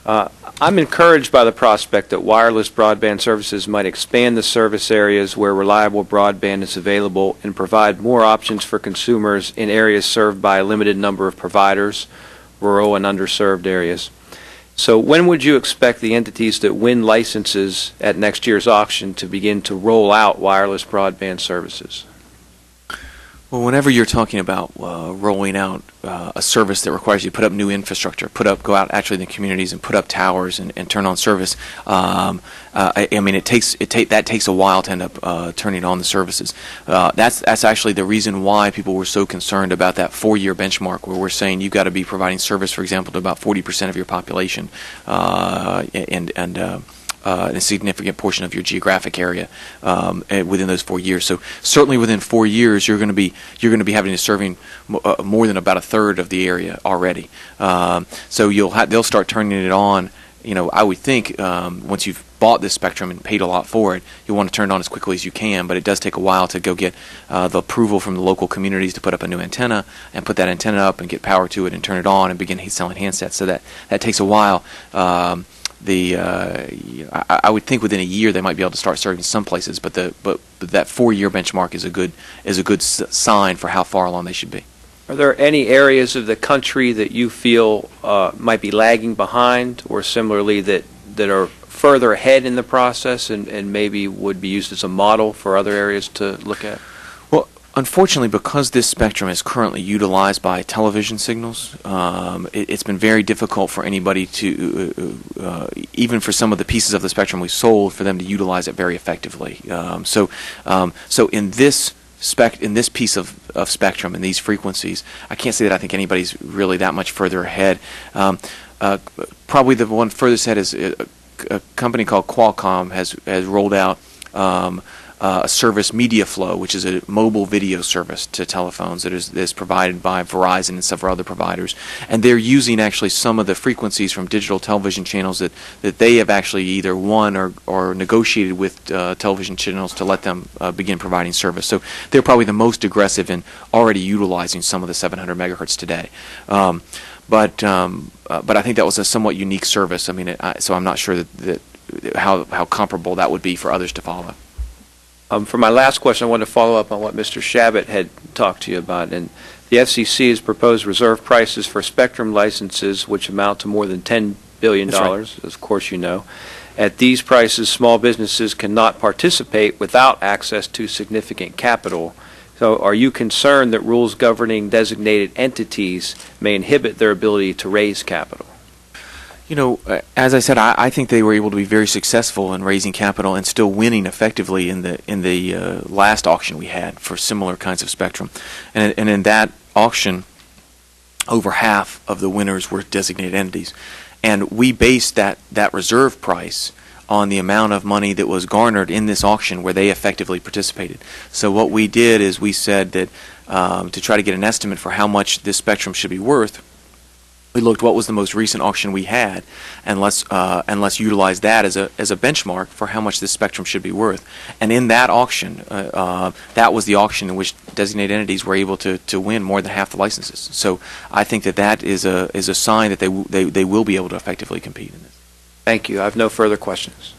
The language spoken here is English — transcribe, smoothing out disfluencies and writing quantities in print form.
I'm encouraged by the prospect that wireless broadband services might expand the service areas where reliable broadband is available and provide more options for consumers in areas served by a limited number of providers, rural and underserved areas. So when would you expect the entities that win licenses at next year's auction to begin to roll out wireless broadband services? Well, whenever you're talking about rolling out a service that requires you to put up new infrastructure, go out actually in the communities and put up towers and turn on service, I mean, that takes a while to end up turning on the services. That's actually the reason why people were so concerned about that 4-year benchmark, where we're saying you've got to be providing service, for example, to about 40% of your population, a significant portion of your geographic area within those 4 years. So certainly within 4 years, you're going to be having to serving more than about a third of the area already. So they'll start turning it on. I would think once you've bought this spectrum and paid a lot for it, you want to turn it on as quickly as you can. But it does take a while to go get the approval from the local communities to put up a new antenna and put that antenna up and get power to it and turn it on and begin selling handsets. So that takes a while. I would think within a year they might be able to start serving some places, but that 4-year benchmark is a good sign for how far along they should be. Are there any areas of the country that you feel might be lagging behind, or similarly that are further ahead in the process and maybe would be used as a model for other areas to look at? Well, unfortunately, because this spectrum is currently utilized by television signals, it's been very difficult for anybody to, even for some of the pieces of the spectrum we sold, for them to utilize it very effectively. So in this piece of spectrum and these frequencies, I can't say that I think anybody's really that much further ahead. Probably the one furthest ahead is a company called Qualcomm has rolled out a service, Media Flow, which is a mobile video service to telephones that is provided by Verizon and several other providers. And they're using actually some of the frequencies from digital television channels that they have actually either won or negotiated with television channels to let them begin providing service. So they're probably the most aggressive in already utilizing some of the 700 megahertz today. But I think that was a somewhat unique service. I mean, so I'm not sure that how comparable that would be for others to follow. For my last question, I wanted to follow up on what Mr. Shabbat had talked to you about. And the FCC has proposed reserve prices for spectrum licenses, which amount to more than $10 billion, right, of course you know. At these prices, small businesses cannot participate without access to significant capital. So are you concerned that rules governing designated entities may inhibit their ability to raise capital? As I said, I think they were able to be very successful in raising capital and still winning effectively in the last auction we had for similar kinds of spectrum. And in that auction, over half of the winners were designated entities. And we based that reserve price on the amount of money that was garnered in this auction where they effectively participated. So what we did is we said that to try to get an estimate for how much this spectrum should be worth, we looked what was the most recent auction we had, and let's utilize that as a benchmark for how much this spectrum should be worth. And in that auction, that was the auction in which designated entities were able to win more than half the licenses. So I think that is a sign that they will be able to effectively compete in this. Thank you. I have no further questions.